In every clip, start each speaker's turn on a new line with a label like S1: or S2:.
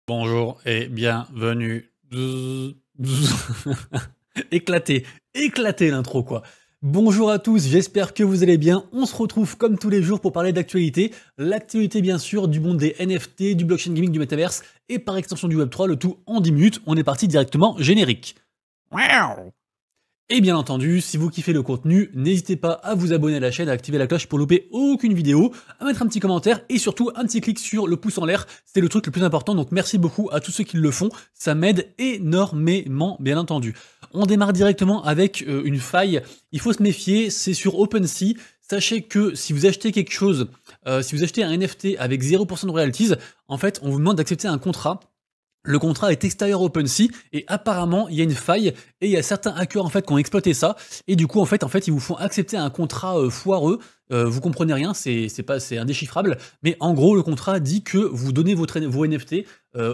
S1: Bonjour et bienvenue. Éclaté, éclaté l'intro quoi. Bonjour à tous, j'espère que vous allez bien. On se retrouve comme tous les jours pour parler d'actualité. L'actualité bien sûr du monde des NFT, du blockchain gaming, du metaverse et par extension du Web3, le tout en 10 minutes. On est parti directement générique. Wow. Et bien entendu, si vous kiffez le contenu, n'hésitez pas à vous abonner à la chaîne, à activer la cloche pour louper aucune vidéo, à mettre un petit commentaire et surtout un petit clic sur le pouce en l'air, c'est le truc le plus important, donc merci beaucoup à tous ceux qui le font, ça m'aide énormément bien entendu. On démarre directement avec une faille, il faut se méfier, c'est sur OpenSea, sachez que si vous achetez quelque chose, si vous achetez un NFT avec 0% de royalties, en fait on vous demande d'accepter un contrat. Le contrat est extérieur OpenSea et apparemment il y a une faille et il y a certains hackers en fait qui ont exploité ça et du coup en fait ils vous font accepter un contrat foireux. Vous comprenez rien, c'est indéchiffrable, mais en gros le contrat dit que vous donnez vos NFT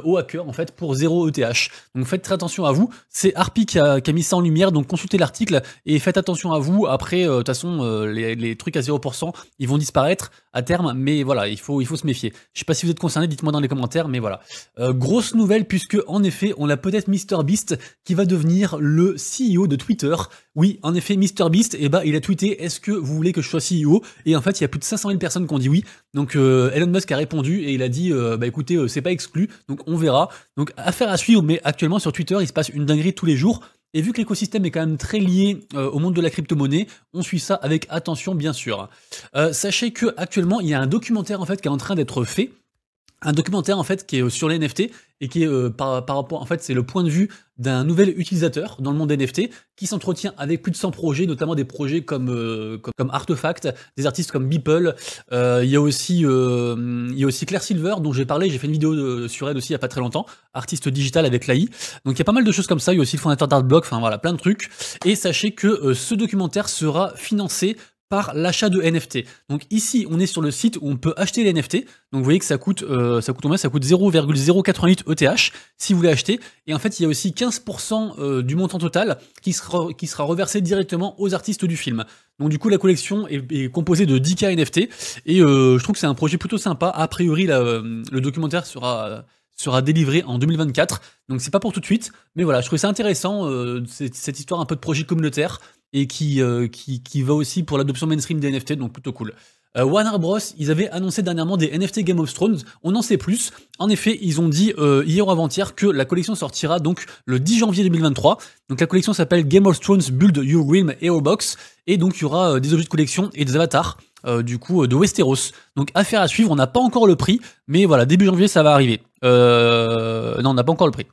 S1: aux hackers en fait pour 0 ETH. Donc faites très attention à vous. C'est Harpy qui a mis ça en lumière, donc consultez l'article et faites attention à vous. Après de toute façon les trucs à 0% ils vont disparaître à terme, mais voilà il faut se méfier. Je sais pas si vous êtes concerné, dites-moi dans les commentaires, mais voilà. Grosse nouvelle puisque en effet on a peut-être MrBeast qui va devenir le CEO de Twitter. Oui, en effet, MrBeast, il a tweeté « Est-ce que vous voulez que je sois CEO ?» Et en fait, il y a plus de 500 000 personnes qui ont dit oui. Donc Elon Musk a répondu et il a dit écoutez, c'est pas exclu, donc on verra. Donc affaire à suivre, mais actuellement sur Twitter, il se passe une dinguerie tous les jours. Et vu que l'écosystème est quand même très lié au monde de la crypto-monnaie, on suit ça avec attention, bien sûr. Sachez que actuellement, il y a un documentaire en fait qui est en train d'être fait. Un documentaire en fait qui est sur les NFT et qui est par rapport, en fait c'est le point de vue d'un nouvel utilisateur dans le monde des NFT qui s'entretient avec plus de 100 projets, notamment des projets comme Artefact, des artistes comme Beeple. Il y a aussi Claire Silver dont j'ai parlé, j'ai fait une vidéo sur elle aussi il y a pas très longtemps, artiste digital avec l'AI. Donc il y a pas mal de choses comme ça, il y a aussi le fondateur d'Artblock, enfin voilà, plein de trucs. Et sachez que ce documentaire sera financé par l'achat de NFT. Donc ici, on est sur le site où on peut acheter les NFT. Donc vous voyez que ça coûte 0,088 ETH si vous voulez acheter. Et en fait, il y a aussi 15% du montant total qui sera reversé directement aux artistes du film. Donc du coup, la collection est composée de 10K NFT. Et je trouve que c'est un projet plutôt sympa. A priori, le documentaire sera délivré en 2024, donc c'est pas pour tout de suite, mais voilà, je trouvais ça intéressant, cette histoire un peu de projet communautaire, et qui va aussi pour l'adoption mainstream des NFT, donc plutôt cool. Warner Bros, ils avaient annoncé dernièrement des NFT Game of Thrones, on en sait plus. En effet, ils ont dit hier ou avant-hier que la collection sortira donc le 10 janvier 2023. Donc la collection s'appelle Game of Thrones Build Your Realm Hero Box, et donc il y aura des objets de collection et des avatars. De Westeros. Donc affaire à suivre, on n'a pas encore le prix, mais voilà, début janvier ça va arriver. Non, on n'a pas encore le prix,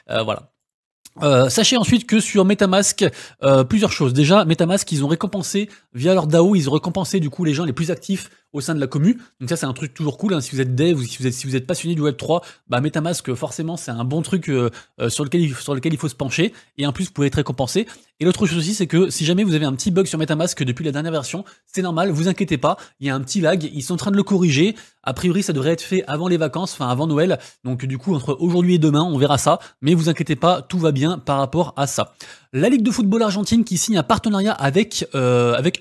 S1: voilà. Sachez ensuite que sur MetaMask, plusieurs choses. Déjà, MetaMask, ils ont récompensé, via leur DAO, ils ont récompensé du coup les gens les plus actifs au sein de la commu. Donc ça, c'est un truc toujours cool, hein. Si vous êtes dev ou si vous êtes passionné du Web3, bah MetaMask, forcément, c'est un bon truc sur lequel il faut se pencher. Et en plus, vous pouvez être récompensé. Et l'autre chose aussi, c'est que si jamais vous avez un petit bug sur MetaMask depuis la dernière version, c'est normal, vous inquiétez pas, il y a un petit lag, ils sont en train de le corriger. A priori, ça devrait être fait avant les vacances, enfin avant Noël. Donc du coup, entre aujourd'hui et demain, on verra ça. Mais vous inquiétez pas, tout va bien par rapport à ça. La Ligue de football argentine qui signe un partenariat avec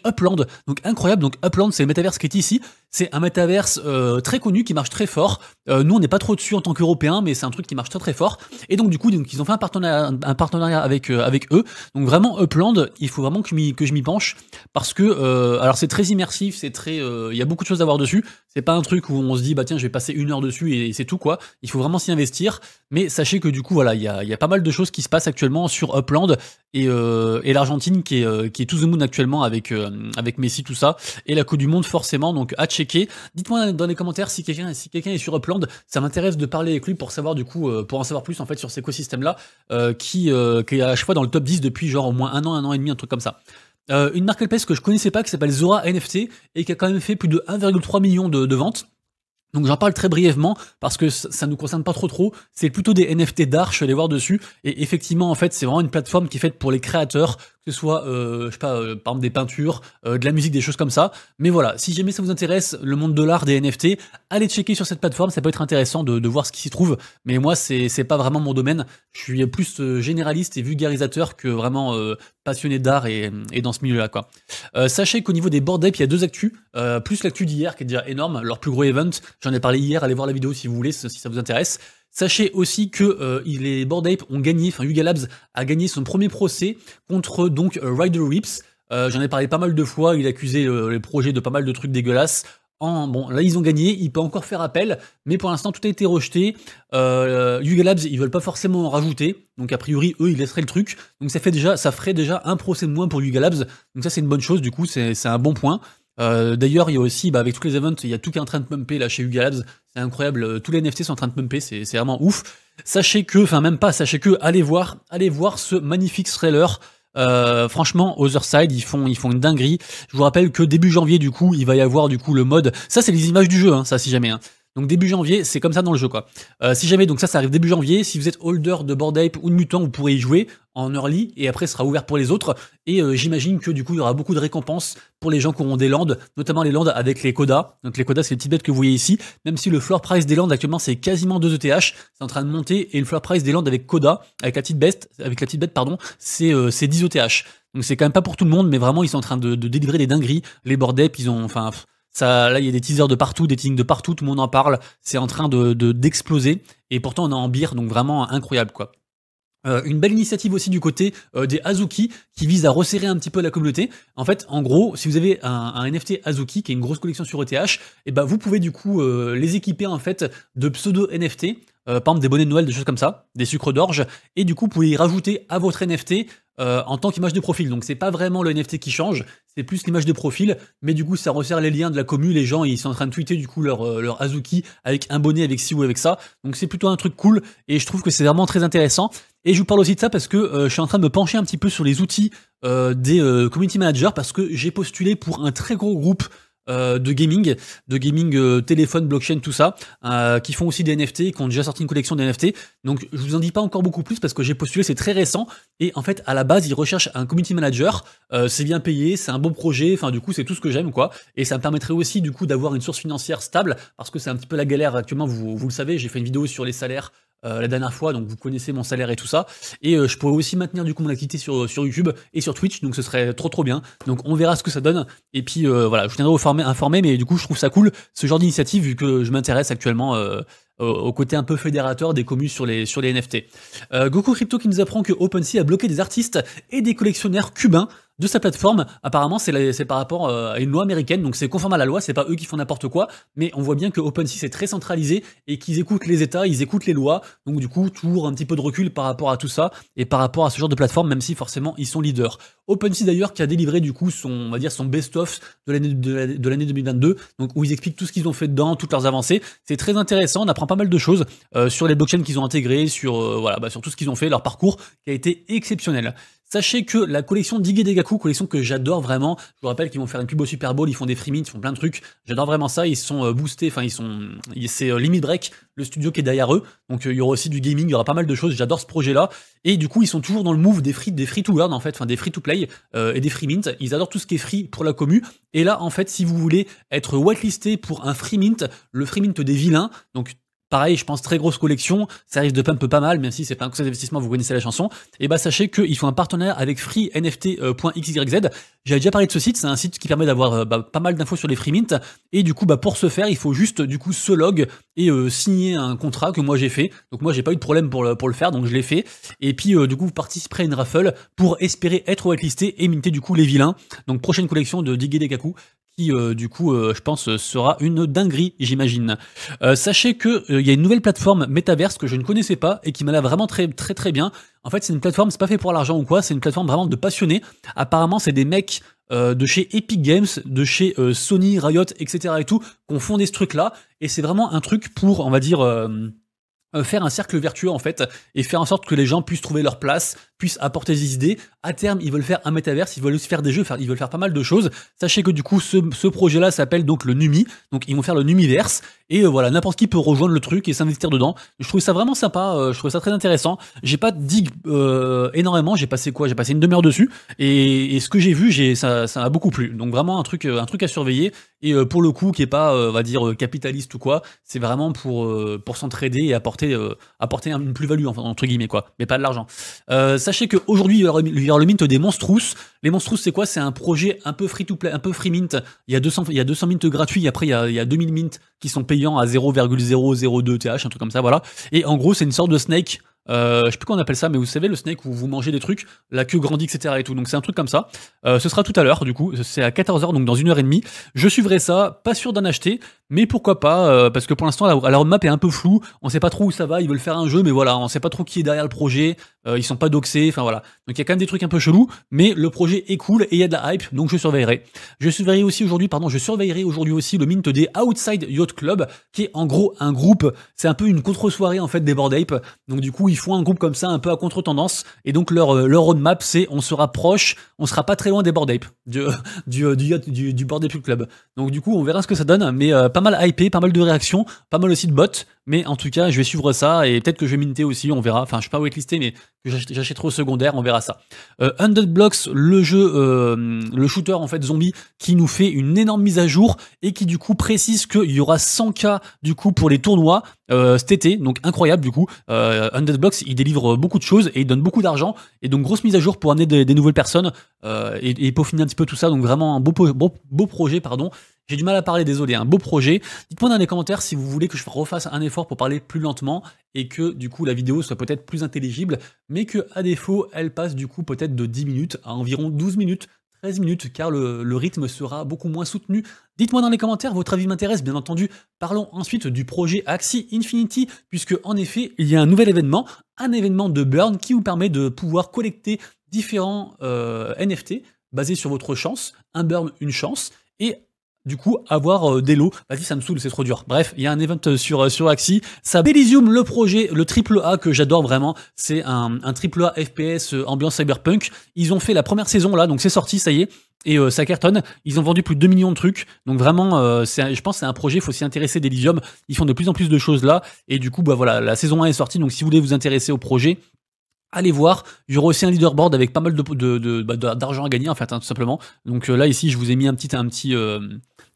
S1: Upland. Donc incroyable, donc Upland, c'est le métaverse qui est ici. C'est un métaverse très connu qui marche très fort. Nous, on n'est pas trop dessus en tant qu'Européens, mais c'est un truc qui marche très très fort. Et donc du coup, ils ont fait un partenariat avec eux. Donc vraiment Upland, il faut vraiment que je m'y penche parce que alors c'est très immersif, c'est très, il y a beaucoup de choses à voir dessus. C'est pas un truc où on se dit bah tiens je vais passer 1 heure dessus et c'est tout quoi. Il faut vraiment s'y investir. Mais sachez que du coup voilà, il y a pas mal de choses qui se passent actuellement sur Upland et l'Argentine qui est to the moon actuellement avec Messi tout ça et la Coupe du Monde forcément, donc à checker. Dites-moi dans les commentaires si quelqu'un est sur Upland, ça m'intéresse de parler avec lui pour savoir du coup pour en savoir plus en fait sur cet écosystème là qui est à chaque fois dans le top 10 depuis genre au moins un an et demi, un truc comme ça. Une marketplace que je connaissais pas qui s'appelle Zora NFT et qui a quand même fait plus de 1,3 million de ventes. Donc j'en parle très brièvement parce que ça nous concerne pas trop, c'est plutôt des NFT d'art, je suis allé voir dessus, et effectivement en fait c'est vraiment une plateforme qui est faite pour les créateurs, que ce soit, je sais pas, par exemple des peintures, de la musique, des choses comme ça. Mais voilà, si jamais ça vous intéresse, le monde de l'art, des NFT, allez checker sur cette plateforme, ça peut être intéressant de voir ce qui s'y trouve. Mais moi, c'est pas vraiment mon domaine. Je suis plus généraliste et vulgarisateur que vraiment passionné d'art et dans ce milieu-là, quoi. Sachez qu'au niveau des board apes, il y a deux actus, plus l'actu d'hier qui est déjà énorme, leur plus gros event. J'en ai parlé hier, allez voir la vidéo si vous voulez, si ça vous intéresse. Sachez aussi que les Bored Ape ont gagné, enfin Yuga Labs a gagné son premier procès contre donc Ryder Rips. J'en ai parlé pas mal de fois, il accusait les projets de pas mal de trucs dégueulasses. Bon, là ils ont gagné, il peut encore faire appel, mais pour l'instant tout a été rejeté. Yuga Labs, ils veulent pas forcément en rajouter, donc a priori eux ils laisseraient le truc. Donc ça ferait déjà un procès de moins pour Yuga Labs, donc ça c'est une bonne chose, du coup c'est un bon point. D'ailleurs il y a aussi, avec tous les events, il y a tout qui est en train de pumper là chez Yuga Labs, c'est incroyable, tous les NFT sont en train de pumper, c'est vraiment ouf. Sachez que, allez voir ce magnifique trailer. Franchement, Otherside, ils font une dinguerie. Je vous rappelle que début janvier, du coup, il va y avoir du coup le mode. Ça, c'est les images du jeu, hein, ça, si jamais. Hein. Donc début janvier, c'est comme ça dans le jeu, quoi. Si jamais, donc ça arrive début janvier. Si vous êtes holder de Bored Ape ou de Mutant, vous pourrez y jouer en early et après, ce sera ouvert pour les autres. Et j'imagine que du coup, il y aura beaucoup de récompenses pour les gens qui auront des lands, notamment les lands avec les codas. Donc les codas, c'est les petites bêtes que vous voyez ici. Même si le floor price des lands actuellement, c'est quasiment 2 ETH, c'est en train de monter. Et le floor price des lands avec coda, avec la petite bête, pardon, c'est 10 ETH. Donc c'est quand même pas pour tout le monde, mais vraiment, ils sont en train de délivrer des dingueries. Les Bored Ape, ils ont, enfin. Ça, là, il y a des teasers de partout, des teasings de partout, tout le monde en parle. C'est en train d'exploser. Et pourtant, on est en beer, donc vraiment incroyable, quoi. Une belle initiative aussi du côté des Azuki qui vise à resserrer un petit peu la communauté. En fait, en gros, si vous avez un NFT Azuki qui est une grosse collection sur ETH, et ben vous pouvez du coup les équiper en fait de pseudo NFT, par exemple des bonnets de Noël, des choses comme ça, des sucres d'orge, et du coup vous pouvez y rajouter à votre NFT en tant qu'image de profil. Donc c'est pas vraiment le NFT qui change, c'est plus l'image de profil, mais du coup ça resserre les liens de la commu, les gens ils sont en train de tweeter du coup leur Azuki avec un bonnet avec ci ou avec ça. Donc c'est plutôt un truc cool et je trouve que c'est vraiment très intéressant. Et je vous parle aussi de ça parce que je suis en train de me pencher un petit peu sur les outils des community managers parce que j'ai postulé pour un très gros groupe de gaming téléphone, blockchain, tout ça, qui font aussi des NFT, qui ont déjà sorti une collection de NFT. Donc je vous en dis pas encore beaucoup plus parce que j'ai postulé, c'est très récent. Et en fait, à la base, ils recherchent un community manager. C'est bien payé, c'est un bon projet. Enfin, du coup, c'est tout ce que j'aime, quoi. Et ça me permettrait aussi, du coup, d'avoir une source financière stable parce que c'est un petit peu la galère actuellement. Vous le savez, j'ai fait une vidéo sur les salaires. La dernière fois, donc vous connaissez mon salaire et tout ça, et je pourrais aussi maintenir du coup mon activité sur YouTube et sur Twitch, donc ce serait trop bien. Donc on verra ce que ça donne, et puis voilà, je vous tiendrai informé, mais du coup je trouve ça cool ce genre d'initiative vu que je m'intéresse actuellement au côté un peu fédérateur des communes sur les NFT. Goku Crypto qui nous apprend que OpenSea a bloqué des artistes et des collectionneurs cubains de sa plateforme. Apparemment c'est par rapport à une loi américaine, donc c'est conforme à la loi, c'est pas eux qui font n'importe quoi, mais on voit bien que OpenSea c'est très centralisé et qu'ils écoutent les États, ils écoutent les lois, donc du coup toujours un petit peu de recul par rapport à tout ça et par rapport à ce genre de plateforme, même si forcément ils sont leaders. OpenSea d'ailleurs qui a délivré du coup son best-of de l'année 2022, donc où ils expliquent tout ce qu'ils ont fait dedans, toutes leurs avancées. C'est très intéressant, on apprend pas mal de choses sur les blockchains qu'ils ont intégrées, sur sur tout ce qu'ils ont fait, leur parcours qui a été exceptionnel. Sachez que la collection Diguet Degaku, collection que j'adore vraiment, je vous rappelle qu'ils vont faire une pub au Super Bowl, ils font des free mints, ils font plein de trucs, j'adore vraiment ça, ils sont boostés, enfin c'est Limit Break, le studio qui est derrière eux, donc il y aura aussi du gaming, il y aura pas mal de choses, j'adore ce projet-là, et du coup ils sont toujours dans le move des free to earn en fait, enfin des free to play et des free mint, ils adorent tout ce qui est free pour la commu, et là en fait si vous voulez être whitelisté pour un free mint, le free mint des vilains, donc pareil, je pense très grosse collection, ça risque de pump pas mal, même si c'est pas un conseil d'investissement, vous connaissez la chanson. Et bah sachez qu'ils font un partenariat avec freenft.xyz. J'avais déjà parlé de ce site, c'est un site qui permet d'avoir pas mal d'infos sur les free mint. Et du coup, pour ce faire, il faut juste du coup se log et signer un contrat que moi j'ai fait. Donc moi j'ai pas eu de problème pour le faire, donc je l'ai fait. Et puis du coup, vous participerez à une raffle pour espérer être whitelisté et minter du coup les vilains. Donc prochaine collection de Diguet Degaku qui du coup je pense sera une dinguerie, j'imagine. Sachez que il y a une nouvelle plateforme Metaverse que je ne connaissais pas et qui m'a l'air vraiment très bien. En fait c'est une plateforme, c'est pas fait pour l'argent ou quoi, c'est une plateforme vraiment de passionnés. Apparemment c'est des mecs de chez Epic Games, de chez Sony, Riot, etc. et tout, qu'on fondé ce truc là, et c'est vraiment un truc pour, on va dire, faire un cercle vertueux en fait et faire en sorte que les gens puissent trouver leur place, puissent apporter des idées. À terme, ils veulent faire un métaverse, ils veulent aussi faire des jeux, ils veulent faire pas mal de choses. Sachez que du coup, ce projet-là s'appelle donc le Numi, donc ils vont faire le Numiverse et voilà, n'importe qui peut rejoindre le truc et s'investir dedans. Je trouve ça vraiment sympa, je trouve ça très intéressant. J'ai pas dig énormément, j'ai passé une demi-heure dessus et ce que j'ai vu, ça m'a beaucoup plu. Donc vraiment un truc à surveiller et pour le coup qui est pas, on va dire capitaliste ou quoi, c'est vraiment pour s'entraider et apporter une plus-value entre guillemets quoi, mais pas de l'argent. sachez qu'aujourd'hui, il y aura le mint des Monstrous. Les Monstrous, c'est quoi? C'est un projet un peu free to play, un peu free mint. Il y a 200 mint gratuits, après il y a 2000 mint qui sont payants à 0,002 TH, un truc comme ça, voilà. Et en gros, c'est une sorte de snake. Je sais plus comment on appelle ça, mais vous savez, le snake où vous mangez des trucs, la queue grandit, etc. et tout. Donc c'est un truc comme ça. Ce sera tout à l'heure, du coup. C'est à 14h, donc dans 1h30. Je suivrai ça. Pas sûr d'en acheter, mais pourquoi pas, parce que pour l'instant, la roadmap est un peu floue. On sait pas trop où ça va. Ils veulent faire un jeu, mais voilà, on sait pas trop qui est derrière le projet. Ils sont pas doxés, enfin voilà. Donc il y a quand même des trucs un peu chelous, mais le projet est cool et il y a de la hype, donc je surveillerai. Je surveillerai aujourd'hui aussi le mint des Outside Yacht Club, qui est en gros un groupe. C'est un peu une contre-soirée en fait des Bored Ape. Donc du coup, ils font un groupe comme ça, un peu à contre-tendance. Et donc leur roadmap, c'est on se rapproche, on sera pas très loin des Bored Ape, du Bored Ape Club. Donc du coup, on verra ce que ça donne, mais pas mal hypé, pas mal de réactions, pas mal aussi de bots. Mais en tout cas, je vais suivre ça et peut-être que je vais minter aussi, on verra. Enfin, je suis pas waitlisté, mais que j'achèterai au secondaire, on verra ça. 100 Blocks, le jeu, le shooter en fait zombie, qui nous fait une énorme mise à jour et qui du coup précise qu'il y aura 100K du coup pour les tournois cet été, donc incroyable du coup. 100 Blocks, il délivre beaucoup de choses et il donne beaucoup d'argent et donc grosse mise à jour pour amener des nouvelles personnes et peaufiner un petit peu tout ça. Donc vraiment un beau projet, pardon. J'ai du mal à parler, désolé, un beau projet. Dites-moi dans les commentaires si vous voulez que je refasse un effort pour parler plus lentement et que du coup la vidéo soit peut-être plus intelligible, mais que à défaut elle passe du coup peut-être de 10 minutes à environ 12 minutes, 13 minutes, car le rythme sera beaucoup moins soutenu. Dites-moi dans les commentaires, votre avis m'intéresse bien entendu. Parlons ensuite du projet Axie Infinity, puisque en effet il y a un nouvel événement, un événement de burn qui vous permet de pouvoir collecter différents NFT basés sur votre chance, un burn, une chance, et du coup, avoir des lots. Vas-y, ça me saoule, c'est trop dur. Bref, il y a un event sur Axie. Ça Elysium, le projet, le triple A que j'adore vraiment. C'est un triple A FPS ambiance cyberpunk. Ils ont fait la première saison là, donc c'est sorti, ça y est. Et ça cartonne. Ils ont vendu plus de 2 millions de trucs. Donc vraiment, je pense que c'est un projet, il faut s'y intéresser d'Elysium. Ils font de plus en plus de choses là. Et du coup, bah voilà, la saison 1 est sortie. Donc si vous voulez vous intéresser au projet, allez voir, il y aura aussi un leaderboard avec pas mal d'argent à gagner en fait, hein, tout simplement. Donc là ici je vous ai mis un petit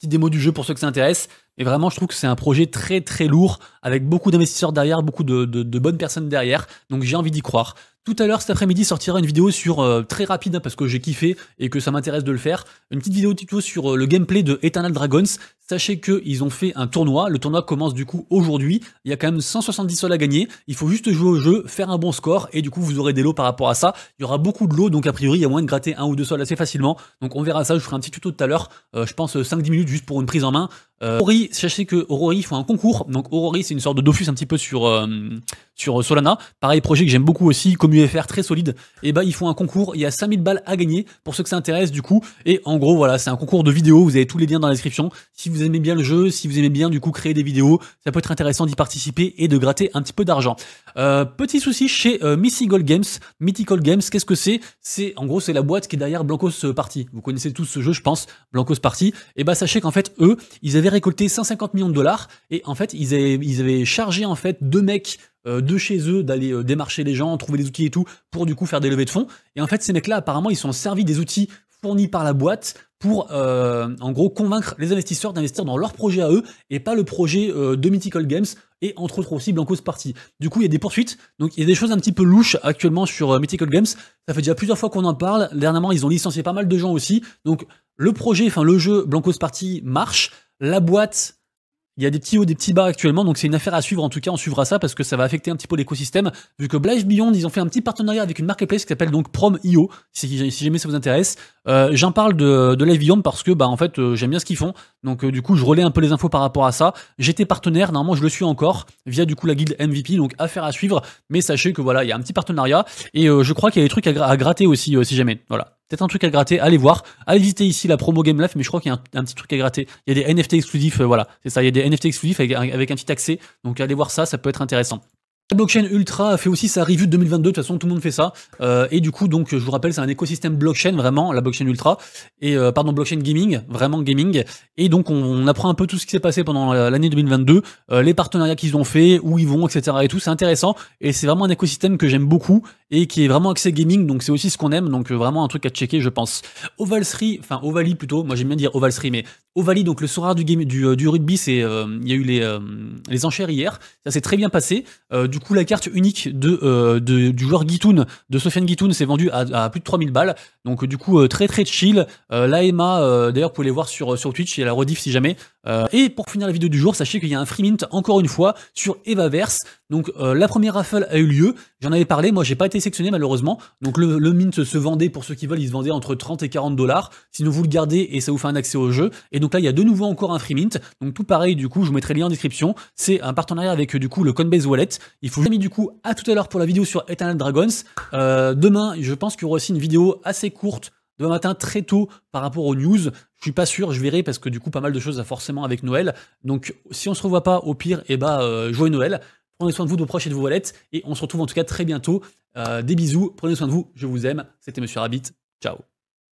S1: démo du jeu pour ceux que ça intéresse. Et vraiment je trouve que c'est un projet très très lourd, avec beaucoup d'investisseurs derrière, beaucoup de bonnes personnes derrière. Donc j'ai envie d'y croire. Tout à l'heure, cet après-midi, sortira une vidéo sur très rapide, hein, parce que j'ai kiffé et que ça m'intéresse de le faire. Une petite vidéo tuto sur le gameplay de Eternal Dragons. Sachez qu'ils ont fait un tournoi. Le tournoi commence du coup aujourd'hui. Il y a quand même 170 sols à gagner. Il faut juste jouer au jeu, faire un bon score et du coup vous aurez des lots par rapport à ça. Il y aura beaucoup de lots, donc a priori il y a moyen de gratter 1 ou 2 sols assez facilement. Donc on verra ça. Je ferai un petit tuto tout à l'heure. Je pense 5-10 minutes juste pour une prise en main. Aurori, sachez que Aurori font un concours. Donc Aurori, c'est une sorte de Dofus un petit peu sur Solana. Pareil, projet que j'aime beaucoup aussi, comme UFR, très solide. Et bah ils font un concours, il y a 5000 balles à gagner pour ceux que ça intéresse du coup. Et en gros voilà, c'est un concours de vidéos, vous avez tous les liens dans la description. Si vous aimez bien le jeu, si vous aimez bien du coup créer des vidéos, ça peut être intéressant d'y participer et de gratter un petit peu d'argent. Petit souci chez Mythical Games. Mythical Games, qu'est-ce que c'est? En gros c'est la boîte qui est derrière Blancos Party. Vous connaissez tous ce jeu je pense, Blancos Party. Et bah sachez qu'en fait eux, ils avaient récolté 150 millions de dollars et en fait ils avaient chargé en fait 2 mecs de chez eux d'aller démarcher les gens, trouver des outils et tout pour du coup faire des levées de fonds. Et en fait ces mecs là apparemment ils sont servis des outils fournis par la boîte pour en gros convaincre les investisseurs d'investir dans leur projet à eux et pas le projet de Mythical Games et entre autres aussi Blancos Party. Du coup il y a des poursuites, donc il y a des choses un petit peu louches actuellement sur Mythical Games. Ça fait déjà plusieurs fois qu'on en parle. Dernièrement ils ont licencié pas mal de gens aussi. Donc le projet, enfin le jeu Blancos Party marche. La boîte, il y a des petits hauts, des petits bas actuellement, donc c'est une affaire à suivre. En tout cas, on suivra ça parce que ça va affecter un petit peu l'écosystème. Vu que Live Beyond, ils ont fait un petit partenariat avec une marketplace qui s'appelle donc Prom.io, si jamais ça vous intéresse. J'en parle de Live Beyond parce que, bah, en fait, j'aime bien ce qu'ils font. Donc, du coup, je relais un peu les infos par rapport à ça. J'étais partenaire, normalement, je le suis encore via du coup la guilde MVP, donc affaire à suivre. Mais sachez que voilà, il y a un petit partenariat et je crois qu'il y a des trucs à gratter aussi, si jamais. Voilà. Peut-être un truc à gratter, allez voir, allez visiter ici la promo Game Life, mais je crois qu'il y a un petit truc à gratter. Il y a des NFT exclusifs, voilà, c'est ça, il y a des NFT exclusifs avec un petit accès, donc allez voir ça, ça peut être intéressant. La blockchain Ultra a fait aussi sa review de 2022, de toute façon tout le monde fait ça, et du coup donc je vous rappelle c'est un écosystème blockchain vraiment, la blockchain Ultra, et pardon blockchain gaming, vraiment gaming, et donc on apprend un peu tout ce qui s'est passé pendant l'année 2022, les partenariats qu'ils ont fait, où ils vont, etc. et tout, c'est intéressant, et c'est vraiment un écosystème que j'aime beaucoup, et qui est vraiment axé gaming, donc c'est aussi ce qu'on aime, donc vraiment un truc à checker je pense. Oval3, enfin Ovaly plutôt, moi j'aime bien dire Oval3, mais Ovalie, donc le soir du rugby, il y a eu les enchères hier, ça s'est très bien passé. Du coup, la carte unique du joueur Guitoun, de Sofiane Guitoun, s'est vendue à plus de 3000 balles. Donc du coup, très très chill. L'AMA, d'ailleurs, vous pouvez les voir sur Twitch, il y a la rediff si jamais. Et pour finir la vidéo du jour, sachez qu'il y a un free mint encore une fois sur Evaverse. Donc la première raffle a eu lieu, j'en avais parlé, moi j'ai pas été sélectionné malheureusement. Donc le mint se vendait, pour ceux qui veulent, il se vendait entre 30 et 40 $. Sinon vous le gardez et ça vous fait un accès au jeu. Et donc là il y a de nouveau encore un free mint. Donc tout pareil, du coup je vous mettrai le lien en description. C'est un partenariat avec du coup le Coinbase Wallet. Il faut mis du coup à tout à l'heure pour la vidéo sur Eternal Dragons. Demain je pense qu'il y aura aussi une vidéo assez courte demain matin très tôt par rapport aux news. Je suis pas sûr, je verrai parce que du coup pas mal de choses forcément avec Noël. Donc si on se revoit pas, au pire, joyeux Noël. Prenez soin de vous, de vos proches et de vos wallets. Et on se retrouve en tout cas très bientôt. Des bisous, prenez soin de vous, je vous aime. C'était Monsieur Rabbit. Ciao.